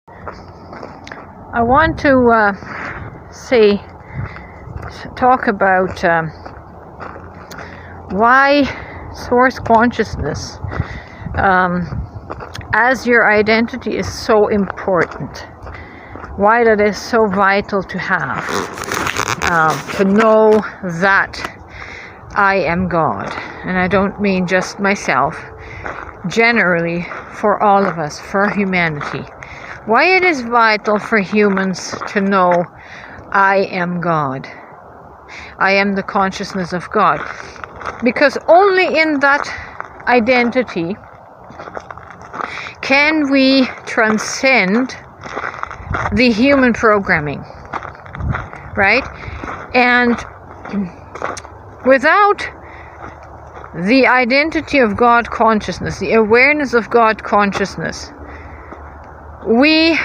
I want to talk about why source consciousness as your identity is so important. Why that is so vital to have, to know that I am God. And I don't mean just myself, generally for all of us, for humanity. Why it is vital for humans to know I am God. I am the consciousness of God. Because only in that identity can we transcend the human programming, right? And without the identity of God consciousness, the awareness of God consciousness, we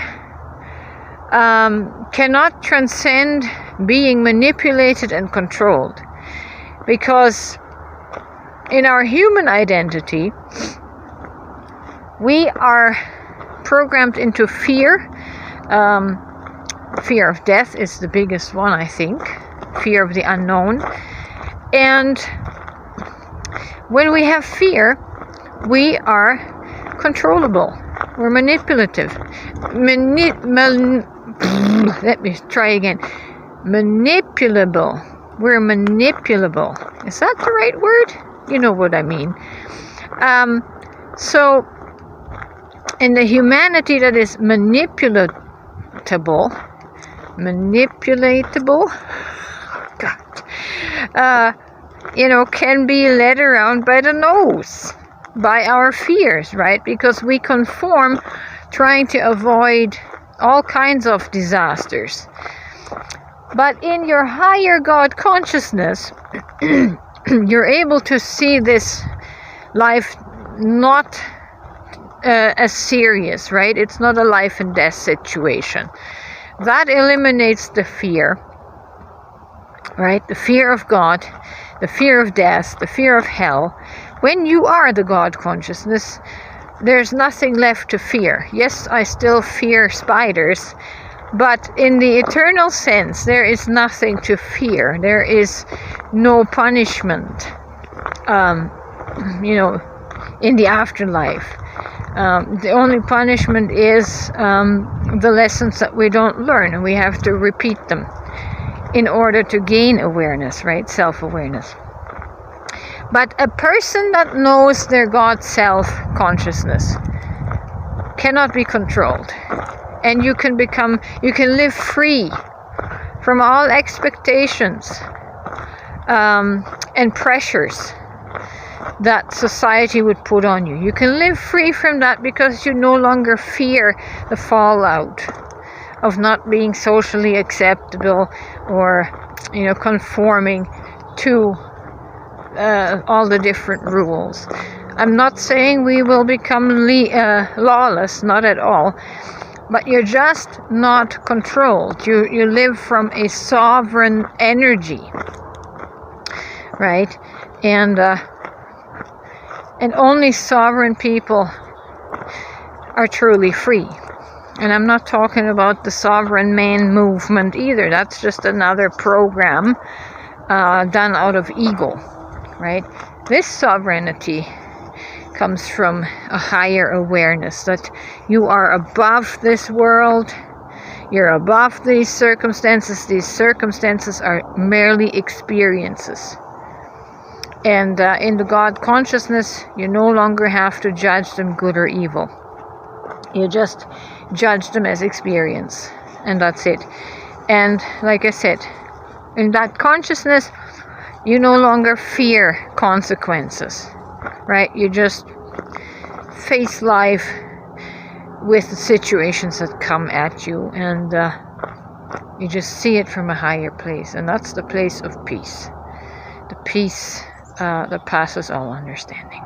cannot transcend being manipulated and controlled. Because in our human identity, we are programmed into fear. Fear of death is the biggest one, I think. Fear of the unknown. And when we have fear, we are controllable. We're manipulative. Let me try again. Manipulable. We're manipulable. Is that the right word? You know what I mean. So, in the humanity that is manipulatable, God, can be led around by the nose, by our fears, right? Because we conform, trying to avoid all kinds of disasters. But in your higher God consciousness, you're able to see this life not as serious, right? It's not a life and death situation. That eliminates the fear, right? The fear of God, the fear of death, the fear of hell. When you are the God consciousness, there's nothing left to fear. Yes, I still fear spiders, but in the eternal sense, there is nothing to fear. There is no punishment, in the afterlife. The only punishment is the lessons that we don't learn, and we have to repeat them in order to gain awareness, right? Self-awareness. But a person that knows their God self-consciousness cannot be controlled. And you can live free from all expectations and pressures that society would put on you. You can live free from that because you no longer fear the fallout of not being socially acceptable or, conforming to all the different rules. I'm not saying we will become lawless, not at all. But you're just not controlled. You live from a sovereign energy, right? And only sovereign people are truly free. And I'm not talking about the sovereign man movement either. That's just another program done out of ego, right? This sovereignty comes from a higher awareness that you are above this world, you're above these circumstances. These circumstances are merely experiences. And in the God consciousness, you no longer have to judge them good or evil. You just judge them as experience, and that's it. And like I said, in that consciousness, you no longer fear consequences. Right? You just face life with the situations that come at you, and you just see it from a higher place, and that's the place of peace. The peace that passes all understanding.